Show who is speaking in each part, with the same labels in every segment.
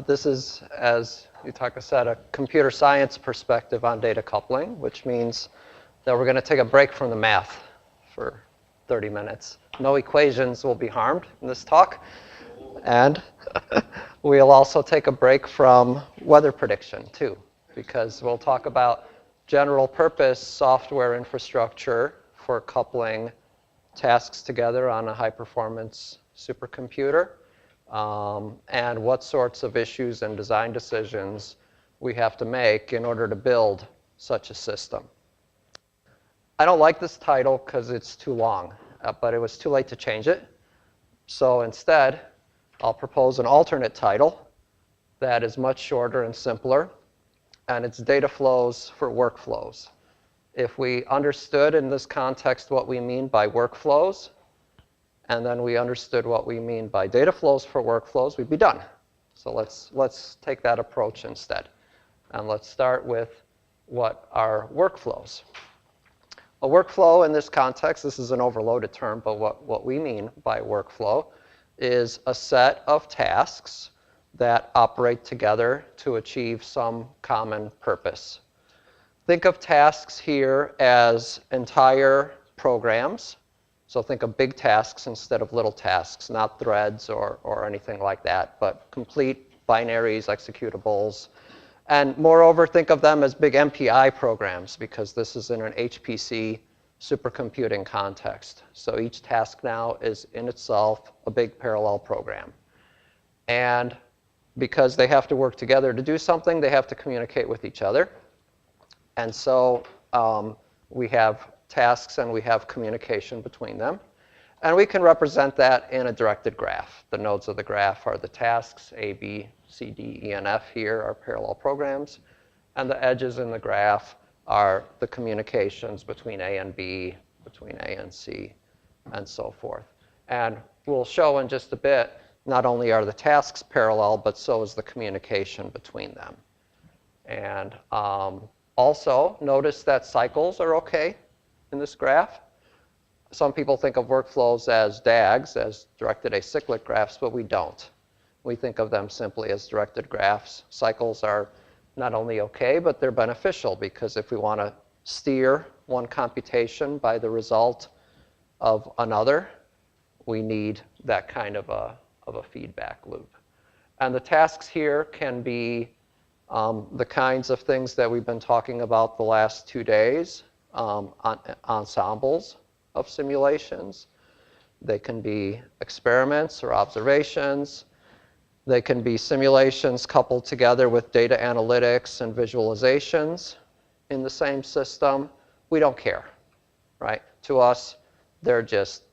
Speaker 1: This is, as Peterka said, a computer science perspective on data coupling, which means that we're going to take a break from the math for 30 minutes. No equations will be harmed in this talk. And we'll also take a break from weather prediction, too, because we'll talk about general purpose software infrastructure for coupling tasks together on a high-performance supercomputer, and what sorts of issues and design decisions we have to make in order to build such a system. I don't like this title because it's too long, but it was too late to change it. So instead, I'll propose an alternate title that is much shorter and simpler, and it's data flows for workflows. If we understood in this context what we mean by workflows, and then we understood what we mean by data flows for workflows, we'd be done. So let's take that approach instead. And let's start with what are workflows. A workflow in this context, this is an overloaded term, but what we mean by workflow is a set of tasks that operate together to achieve some common purpose. Think of tasks here as entire programs. So think of big tasks instead of little tasks, not threads or anything like that, but complete binaries, executables. And moreover, think of them as big MPI programs, because this is in an HPC supercomputing context. So each task now is in itself a big parallel program. And because they have to work together to do something, they have to communicate with each other. And so we have tasks and we have communication between them. And we can represent that in a directed graph. The nodes of the graph are the tasks, A, B, C, D, E, and F here are parallel programs. And the edges in the graph are the communications between A and B, between A and C, and so forth. And we'll show in just a bit, not only are the tasks parallel, but so is the communication between them. And also, notice that cycles are OK in this graph. Some people think of workflows as DAGs, as directed acyclic graphs, but we don't. We think of them simply as directed graphs. Cycles are not only OK, but they're beneficial, because if we want to steer one computation by the result of another, we need that kind of a feedback loop. And the tasks here can be the kinds of things that we've been talking about the last 2 days, ensembles of simulations. They can be experiments or observations. They can be simulations coupled together with data analytics and visualizations in the same system. We don't care, right? To us, they're just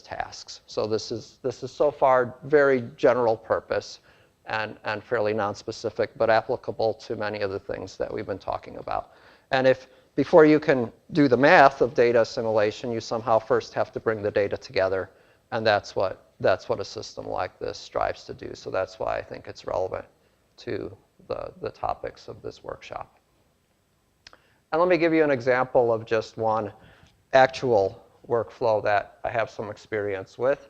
Speaker 1: tasks. So this is so far very general purpose and fairly non-specific, but applicable to many of the things that we've been talking about. And if before you can do the math of data assimilation, you somehow first have to bring the data together, and that's what a system like this strives to do. So that's why I think it's relevant to the topics of this workshop. And let me give you an example of just one actual workflow that I have some experience with.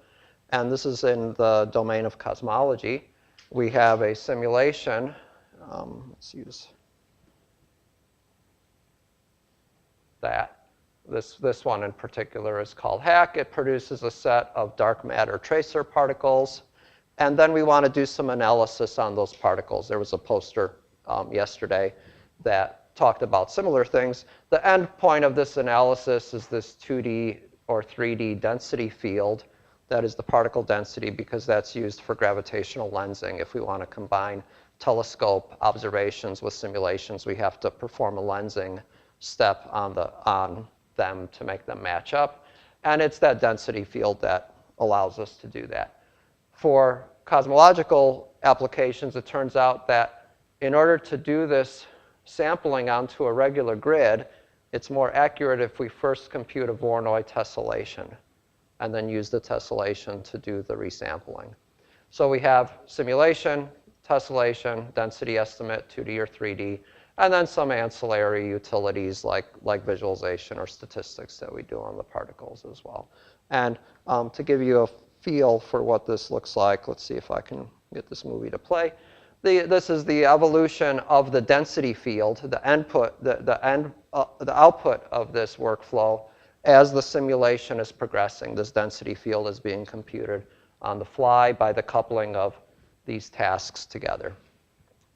Speaker 1: And this is in the domain of cosmology. We have a simulation. Let's use that. This one in particular is called HACK. It produces a set of dark matter tracer particles. And then we want to do some analysis on those particles. There was a poster yesterday that talked about similar things. The end point of this analysis is this 2D or 3D density field. That is the particle density, because that's used for gravitational lensing. If we want to combine telescope observations with simulations, we have to perform a lensing step on them to make them match up. And it's that density field that allows us to do that. For cosmological applications, it turns out that in order to do this sampling onto a regular grid, it's more accurate if we first compute a Voronoi tessellation and then use the tessellation to do the resampling. So we have simulation, tessellation, density estimate, 2D or 3D, and then some ancillary utilities like visualization or statistics that we do on the particles as well. And to give you a feel for what this looks like, let's see if I can get this movie to play. This is the evolution of the density field, the output of this workflow as the simulation is progressing. This density field is being computed on the fly by the coupling of these tasks together.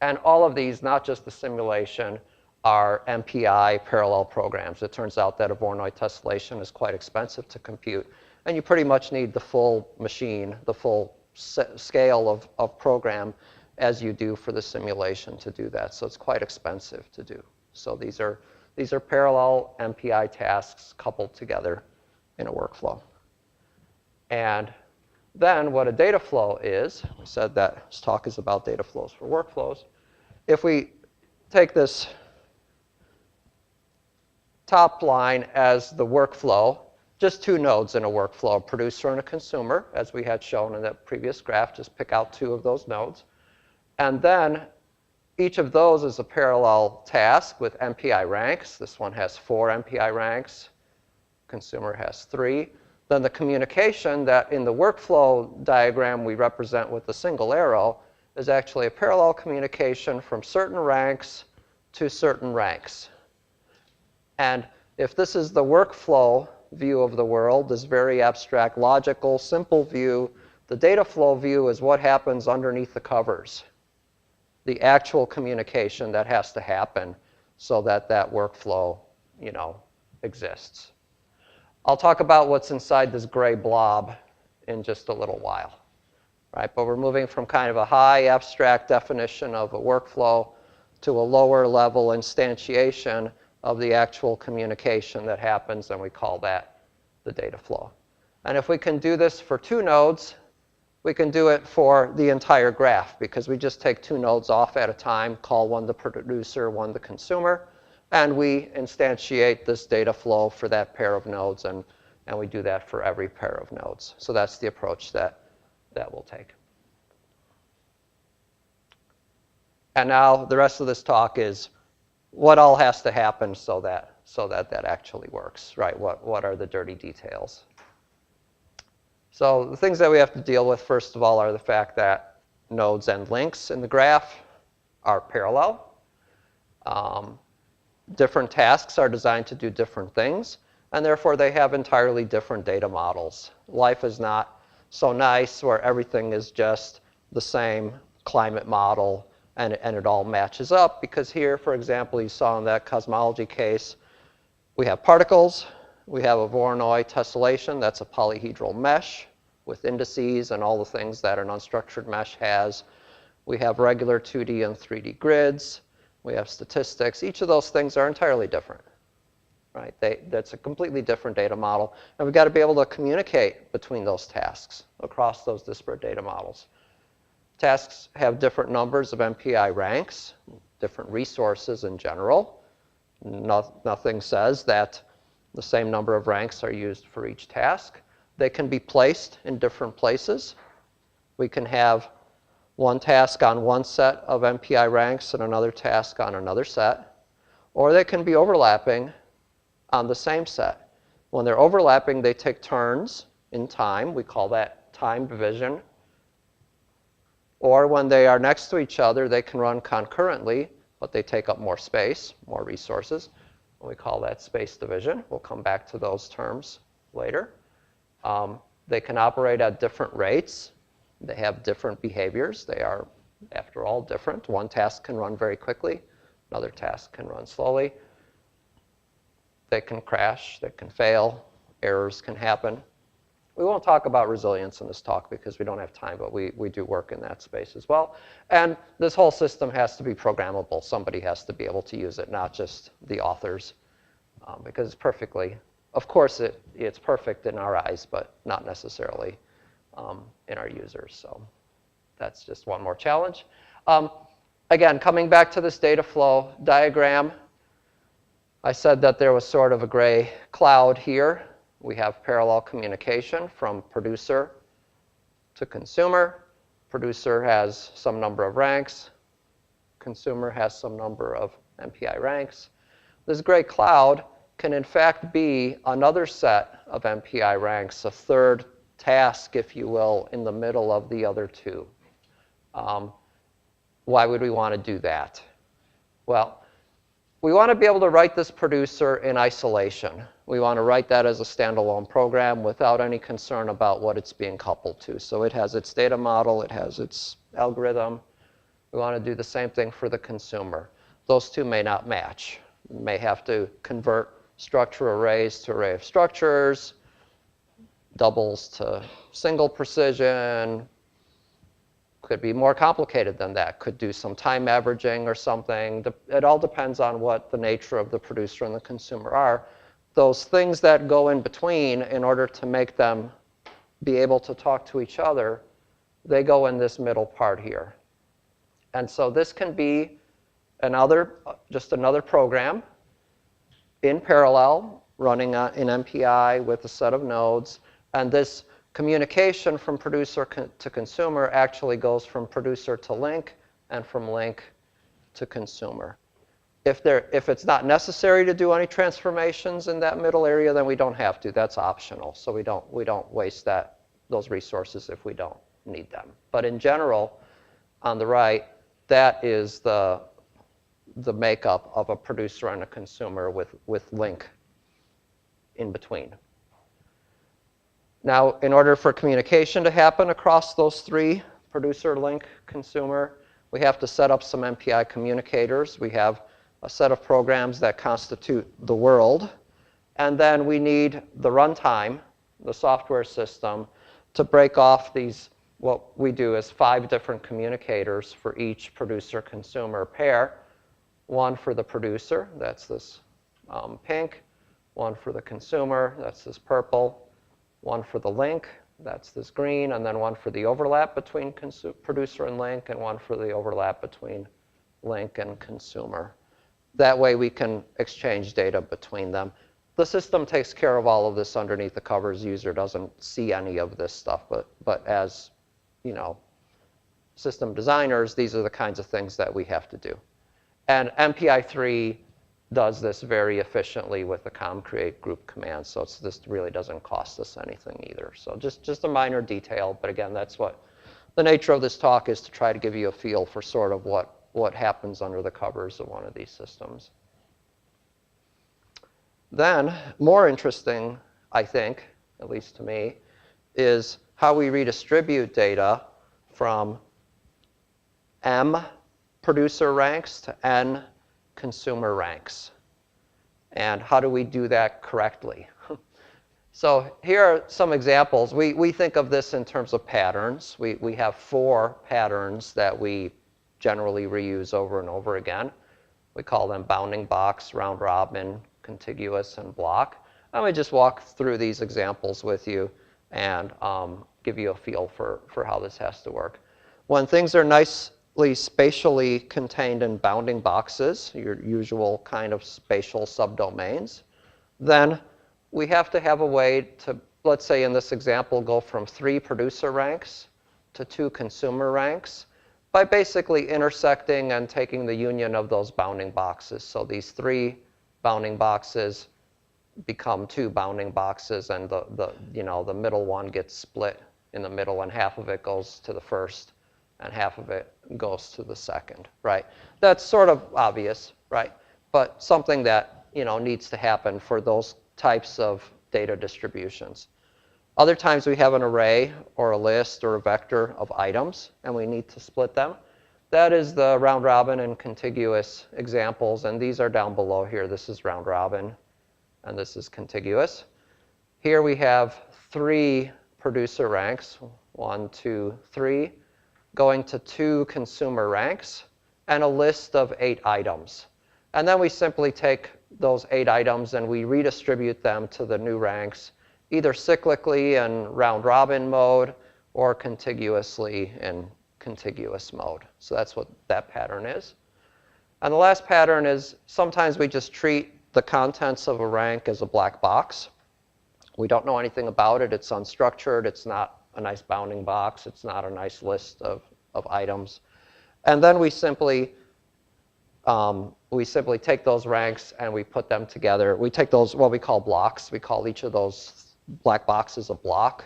Speaker 1: And all of these, not just the simulation, are MPI parallel programs. It turns out that a Voronoi tessellation is quite expensive to compute, and you pretty much need the full machine, the full scale of program as you do for the simulation to do that. So it's quite expensive to do. So these are parallel MPI tasks coupled together in a workflow. And then what a data flow is, we said that this talk is about data flows for workflows. If we take this top line as the workflow, just two nodes in a workflow, a producer and a consumer, as we had shown in that previous graph. Just pick out two of those nodes. And then each of those is a parallel task with MPI ranks. This one has 4 MPI ranks. Consumer has 3. Then the communication that in the workflow diagram we represent with the single arrow is actually a parallel communication from certain ranks to certain ranks. And if this is the workflow view of the world, this very abstract, logical, simple view, the data flow view is what happens underneath the covers, the actual communication that has to happen so that that workflow, exists. I'll talk about what's inside this gray blob in just a little while, right? But we're moving from kind of a high abstract definition of a workflow to a lower level instantiation of the actual communication that happens, and we call that the data flow. And if we can do this for 2 nodes, we can do it for the entire graph, because we just take 2 nodes off at a time, call one the producer, one the consumer, and we instantiate this data flow for that pair of nodes, and we do that for every pair of nodes. So that's the approach that we'll take. And now the rest of this talk is what all has to happen so that actually works, right? What are the dirty details? So the things that we have to deal with, first of all, are the fact that nodes and links in the graph are parallel. Different tasks are designed to do different things, and therefore they have entirely different data models. Life is not so nice where everything is just the same climate model and it all matches up, because here, for example, you saw in that cosmology case, we have particles. We have a Voronoi tessellation. That's a polyhedral mesh with indices and all the things that an unstructured mesh has. We have regular 2D and 3D grids. We have statistics. Each of those things are entirely different, right? That's a completely different data model. And we've got to be able to communicate between those tasks across those disparate data models. Tasks have different numbers of MPI ranks, different resources in general. Nothing says that the same number of ranks are used for each task. They can be placed in different places. We can have one task on one set of MPI ranks and another task on another set. Or they can be overlapping on the same set. When they're overlapping, they take turns in time. We call that time division. Or when they are next to each other, they can run concurrently, but they take up more space, more resources. We call that space division. We'll come back to those terms later. They can operate at different rates. They have different behaviors. They are, after all, different. One task can run very quickly. Another task can run slowly. They can crash. They can fail. Errors can happen. We won't talk about resilience in this talk because we don't have time, but we do work in that space as well. And this whole system has to be programmable. Somebody has to be able to use it, not just the authors, because it's perfectly, of course, it's perfect in our eyes, but not necessarily in our users. So that's just one more challenge. Again, coming back to this data flow diagram, I said that there was sort of a gray cloud here. We have parallel communication from producer to consumer. Producer has some number of ranks. Consumer has some number of MPI ranks. This gray cloud can in fact be another set of MPI ranks, a third task, if you will, in the middle of the other two. Why would we want to do that? Well, we want to be able to write this producer in isolation. We want to write that as a standalone program without any concern about what it's being coupled to. So it has its data model, it has its algorithm. We want to do the same thing for the consumer. Those two may not match. You may have to convert structure arrays to array of structures, doubles to single precision. Could be more complicated than that. Could do some time averaging or something. It all depends on what the nature of the producer and the consumer are. Those things that go in between, in order to make them be able to talk to each other, they go in this middle part here. And so this can be just another program in parallel, running in MPI with a set of nodes. And this communication from producer to consumer actually goes from producer to link and from link to consumer. If it's not necessary to do any transformations in that middle area, then we don't have to. That's optional. So we don't waste those resources if we don't need them. But in general, on the right, that is the makeup of a producer and a consumer with link in between. Now, in order for communication to happen across those three, producer, link, consumer, we have to set up some MPI communicators. We have a set of programs that constitute the world. And then we need the runtime, the software system, to break off these, what we do is 5 different communicators for each producer-consumer pair. One for the producer, that's this pink. One for the consumer, that's this purple. One for the link, that's this green, and then one for the overlap between producer and link, and one for the overlap between link and consumer. That way we can exchange data between them. The system takes care of all of this underneath the covers. User doesn't see any of this stuff, but as system designers, these are the kinds of things that we have to do. And MPI3 does this very efficiently with the com-create group command, so this really doesn't cost us anything either. So just a minor detail, but again, that's what the nature of this talk is, to try to give you a feel for sort of what happens under the covers of one of these systems. Then, more interesting, I think, at least to me, is how we redistribute data from M producer ranks to N consumer ranks. And how do we do that correctly? So here are some examples. We think of this in terms of patterns. We have 4 patterns that we generally reuse over and over again. We call them bounding box, round robin, contiguous, and block. Let me just walk through these examples with you and give you a feel for how this has to work. When things are nicely spatially contained in bounding boxes, your usual kind of spatial subdomains, then we have to have a way to, let's say in this example, go from 3 producer ranks to 2 consumer ranks by basically intersecting and taking the union of those bounding boxes. So these 3 bounding boxes become 2 bounding boxes, and the middle one gets split in the middle, and half of it goes to the first and half of it goes to the second, right? That's sort of obvious, right? But something that needs to happen for those types of data distributions. Other times we have an array or a list or a vector of items, and we need to split them. That is the round robin and contiguous examples, and these are down below here. This is round robin, and this is contiguous. Here we have 3 producer ranks, 1, 2, 3, going to 2 consumer ranks, and a list of 8 items. And then we simply take those 8 items and we redistribute them to the new ranks, either cyclically in round robin mode or contiguously in contiguous mode. So that's what that pattern is. And the last pattern is sometimes we just treat the contents of a rank as a black box. We don't know anything about it. It's unstructured. It's not a nice bounding box. It's not a nice list of items. And then we simply take those ranks and we put them together. We take those, what we call blocks. We call each of those black boxes a block.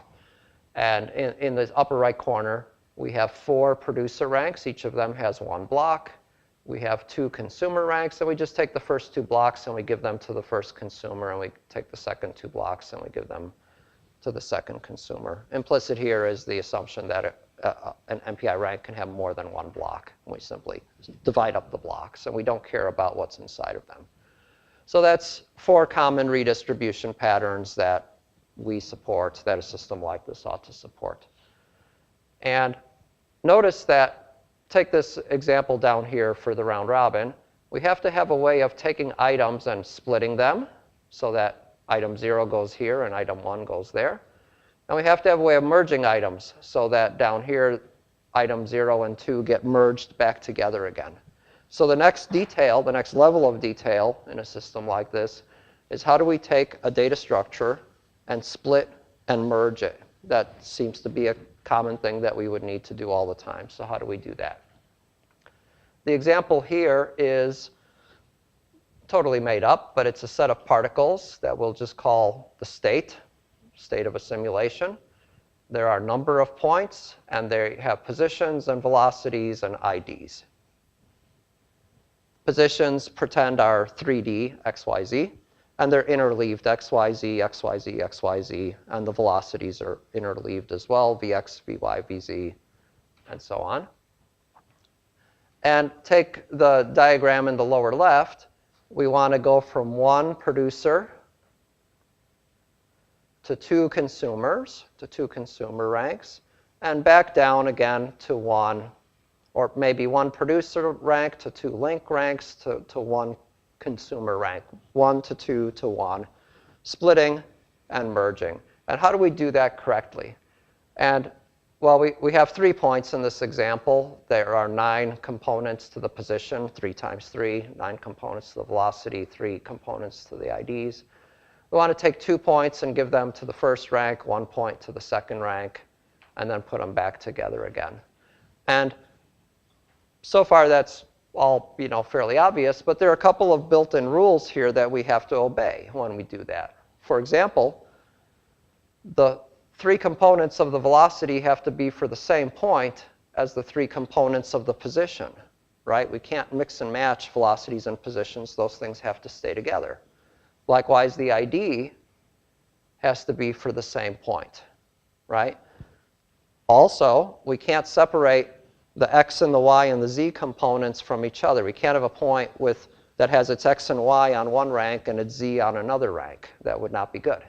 Speaker 1: And in the upper right corner, We have 4 producer ranks. Each of them has 1 block. We have 2 consumer ranks, and we just take the first 2 blocks and we give them to the first consumer, and we take the second 2 blocks and we give them to the second consumer. Implicit here is the assumption that an MPI rank can have more than 1 block. We simply divide up the blocks, and we don't care about what's inside of them. So that's 4 common redistribution patterns that we support, that a system like this ought to support. And notice that, take this example down here for the round robin. We have to have a way of taking items and splitting them so that item 0 goes here and item 1 goes there. And we have to have a way of merging items so that down here, item 0 and 2 get merged back together again. So the next detail, the next level of detail in a system like this is how do we take a data structure and split and merge it? That seems to be a common thing that we would need to do all the time. So how do we do that? The example here is totally made up, but it's a set of particles that we'll just call the state of a simulation. There are a number of points, and they have positions and velocities and IDs. Positions pretend are 3D, XYZ, and they're interleaved, XYZ, XYZ, XYZ, and the velocities are interleaved as well, Vx, Vy, Vz, and so on. And take the diagram in the lower left. We want to go from 1 producer to 2 consumers, to 2 consumer ranks, and back down again to 1, or maybe 1 producer rank to 2 link ranks to 1 consumer rank, 1 to 2 to 1, splitting and merging. And how do we do that correctly? And well, we have 3 points in this example. There are 9 components to the position, 3 times 3, 9 components to the velocity, 3 components to the IDs. We want to take 2 points and give them to the first rank, 1 point to the second rank, and then put them back together again. And so far, that's all fairly obvious, but there are a couple of built-in rules here that we have to obey when we do that. For example, the 3 components of the velocity have to be for the same point as the 3 components of the position, right? We can't mix and match velocities and positions. Those things have to stay together. Likewise, the ID has to be for the same point, right? Also, we can't separate the x and the y and the z components from each other. We can't have a point that has its x and y on one rank and its z on another rank. That would not be good,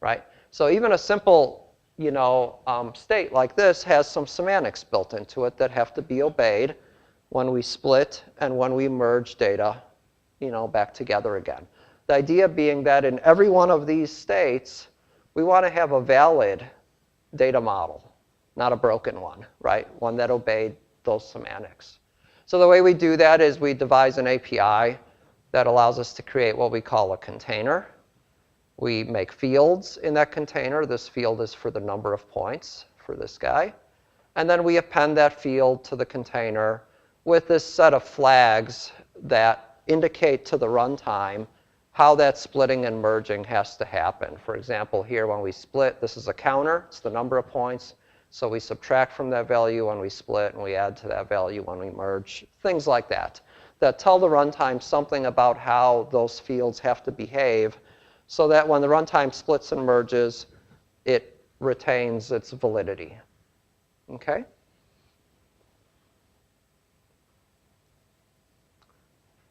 Speaker 1: right? So even a simple state like this has some semantics built into it that have to be obeyed when we split and when we merge data back together again. The idea being that in every one of these states, we want to have a valid data model, not a broken one, right? One that obeyed those semantics. So the way we do that is we devise an API that allows us to create what we call a container. We make fields in that container. This field is for the number of points for this guy. And then we append that field to the container with this set of flags that indicate to the runtime how that splitting and merging has to happen. For example, here when we split, this is a counter. It's the number of points. So we subtract from that value when we split, and we add to that value when we merge. Things like that tell the runtime something about how those fields have to behave so that when the runtime splits and merges, it retains its validity. Okay?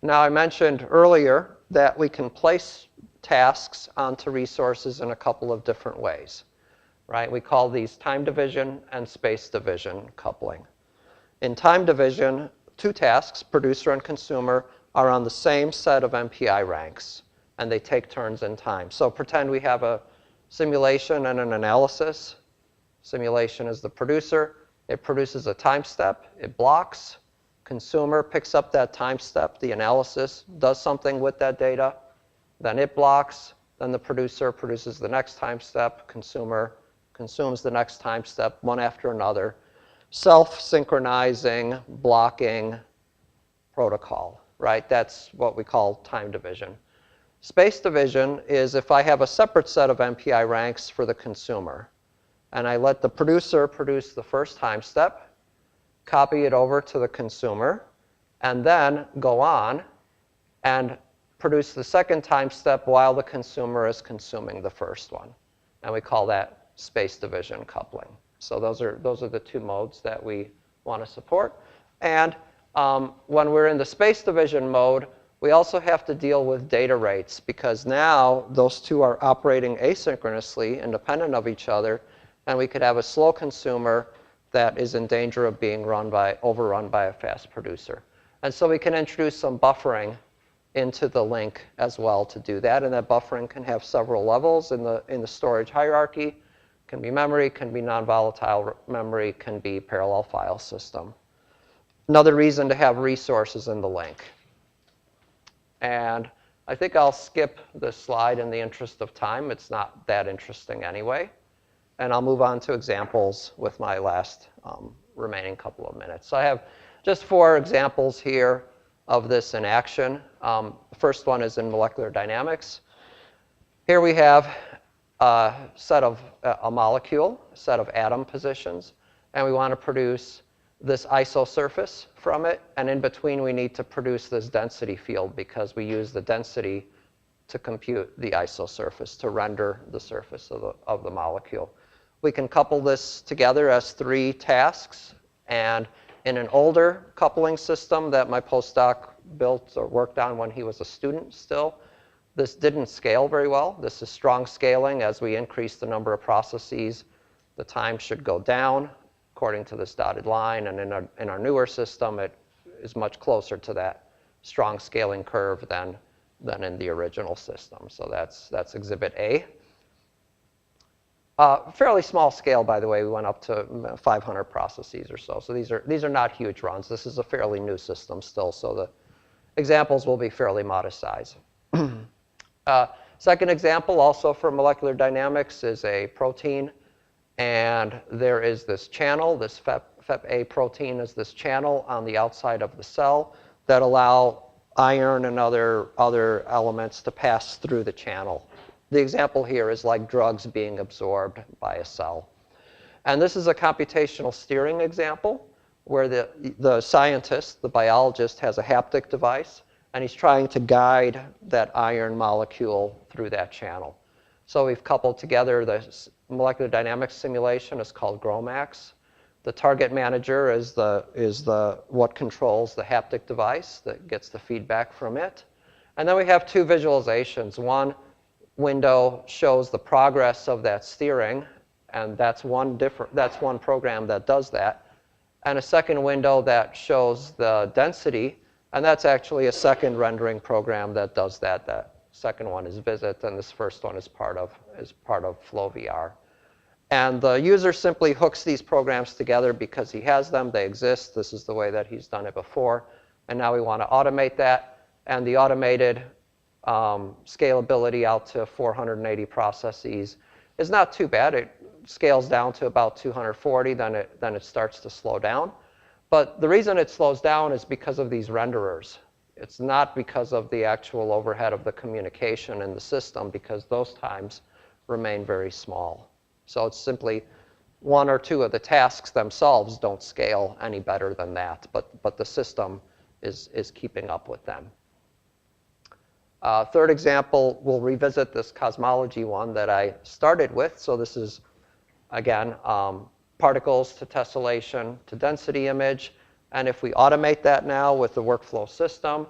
Speaker 1: Now, I mentioned earlier that we can place tasks onto resources in a couple of different ways. Right? We call these time division and space division coupling. In time division, 2 tasks, producer and consumer, are on the same set of MPI ranks, and they take turns in time. So pretend we have a simulation and an analysis. Simulation is the producer. It produces a time step. It blocks. Consumer picks up that time step. The analysis does something with that data. Then it blocks. Then the producer produces the next time step. Consumer consumes the next time step, one after another. Self-synchronizing, blocking protocol, right? That's what we call time division. Space division is if I have a separate set of MPI ranks for the consumer. and I let the producer produce the first time step, copy it over to the consumer, and then go on and produce the second time step while the consumer is consuming the first one. And we call that space division coupling. So those are the two modes that we want to support. And when we're in the space division mode, we also have to deal with data rates, because now those two are operating asynchronously, independent of each other, and we could have a slow consumer that is in danger of being overrun by a fast producer. And so we can introduce some buffering into the link as well to do that, and that buffering can have several levels in the storage hierarchy. It can be memory, can be non-volatile memory, can be parallel file system. Another reason to have resources in the link. And I think I'll skip this slide in the interest of time. It's not that interesting anyway. And I'll move on to examples with my last remaining couple of minutes. So I have just 4 examples here of this in action. The first one is in molecular dynamics. Here we have a molecule, a set of atom positions, and we want to produce this isosurface from it, and in between we need to produce this density field, because we use the density to compute the isosurface, to render the surface of the molecule. We can couple this together as 3 tasks, and in an older coupling system that my postdoc built or worked on when he was a student still, this didn't scale very well. This is strong scaling. As we increase the number of processes, the time should go down according to this dotted line, and in our newer system, it is much closer to that strong scaling curve than in the original system. So that's exhibit A. Fairly small scale, by the way. We went up to 500 processes or so. So these are not huge runs. This is a fairly new system still, so the examples will be fairly modest size. Second example, also for molecular dynamics, is a protein. And there is this channel, this FEP-A protein is this channel on the outside of the cell that allow iron and other elements to pass through the channel. The example here is like drugs being absorbed by a cell. And this is a computational steering example where the scientist, the biologist, has a haptic device, and he's trying to guide that iron molecule through that channel. So we've coupled together the molecular dynamics simulation. It's called GROMACS. The target manager is what controls the haptic device that gets the feedback from it. And then we have 2 visualizations. One window shows the progress of that steering, and that's one program that does that. And a second window that shows the density, and that's actually a second rendering program that does that. That second one is Visit, and this first one is part of FlowVR. And the user simply hooks these programs together because he has them. They exist. This is the way that he's done it before. And now we want to automate that. And the automated scalability out to 480 processes is not too bad. It scales down to about 240. Then it starts to slow down. But the reason it slows down is because of these renderers. It's not because of the actual overhead of the communication in the system, because those times remain very small. So it's simply 1 or 2 of the tasks themselves don't scale any better than that, but the system is keeping up with them. Third example, we'll revisit this cosmology one that I started with. So this is, again, particles to tessellation to density image. And if we automate that now with the workflow system,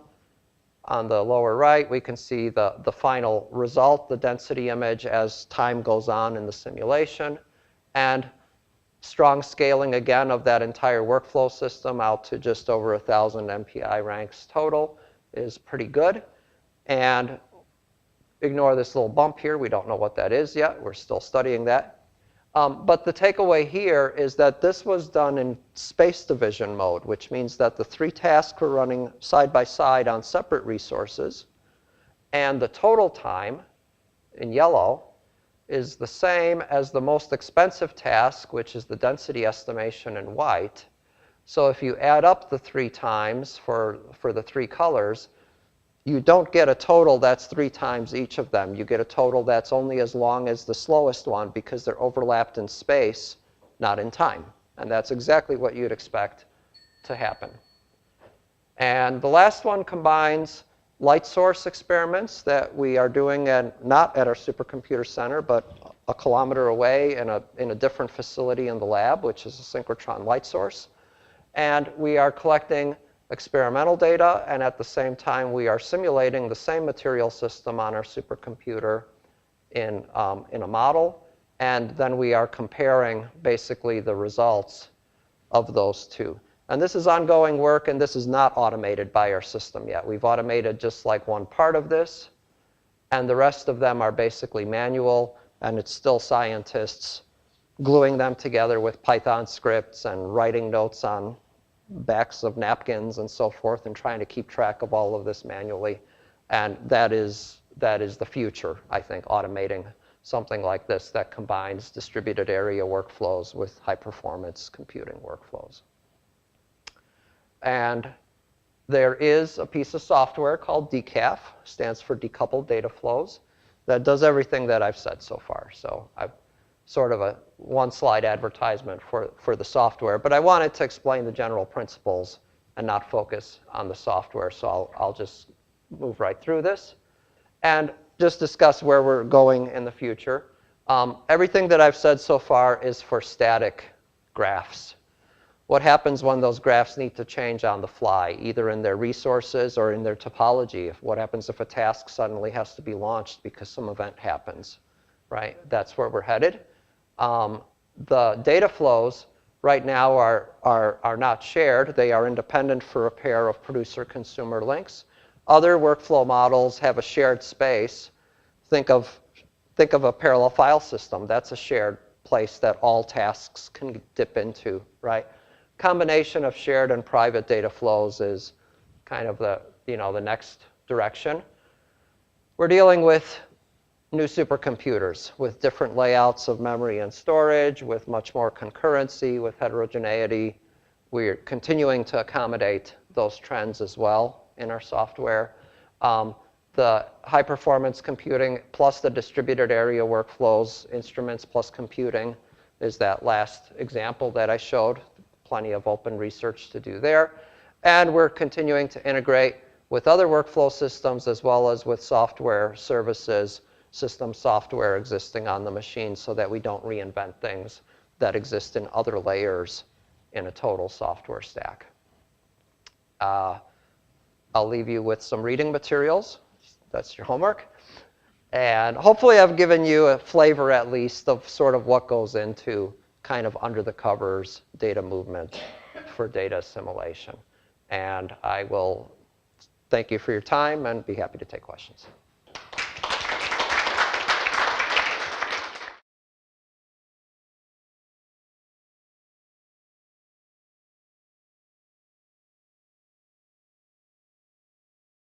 Speaker 1: on the lower right, we can see the final result, the density image, as time goes on in the simulation. And strong scaling, again, of that entire workflow system out to just over 1,000 MPI ranks total is pretty good. And ignore this little bump here. We don't know what that is yet. We're still studying that. But the takeaway here is that this was done in space division mode, which means that the 3 tasks were running side by side on separate resources. And the total time, in yellow, is the same as the most expensive task, which is the density estimation in white. So if you add up the 3 times for the 3 colors, you don't get a total that's 3 times each of them. You get a total that's only as long as the slowest one because they're overlapped in space, not in time. And that's exactly what you'd expect to happen. And the last one combines light source experiments that we are doing not at our supercomputer center, but a kilometer away in a different facility in the lab, which is a synchrotron light source. And we are collecting experimental data, and at the same time, we are simulating the same material system on our supercomputer in a model. And then we are comparing basically the results of those two. And this is ongoing work, and this is not automated by our system yet. We've automated just like one part of this, and the rest of them are basically manual, and it's still scientists gluing them together with Python scripts and writing notes on backs of napkins and so forth and trying to keep track of all of this manually. And that is the future, I think, automating something like this that combines distributed area workflows with high-performance computing workflows. And there is a piece of software called DCAF, stands for Decoupled Data Flows, that does everything that I've said so far. So I've sort of a one-slide advertisement for the software. But I wanted to explain the general principles and not focus on the software. So I'll just move right through this and just discuss where we're going in the future. Everything that I've said so far is for static graphs. What happens when those graphs need to change on the fly, either in their resources or in their topology? What happens if a task suddenly has to be launched because some event happens, right? That's where we're headed. The data flows right now are not shared. They are independent for a pair of producer-consumer links. Other workflow models have a shared space. Think of a parallel file system. That's a shared place that all tasks can dip into, right? Combination of shared and private data flows is kind of the next direction. We're dealing with new supercomputers with different layouts of memory and storage, with much more concurrency, with heterogeneity. We're continuing to accommodate those trends as well in our software. The high-performance computing plus the distributed area workflows, instruments plus computing, is that last example that I showed. Plenty of open research to do there. And we're continuing to integrate with other workflow systems as well as with software services, system software existing on the machine so that we don't reinvent things that exist in other layers in a total software stack. I'll leave you with some reading materials. That's your homework. And hopefully I've given you a flavor at least of sort of what goes into kind of under the covers data movement for data assimilation. And I will thank you for your time and be happy to take questions.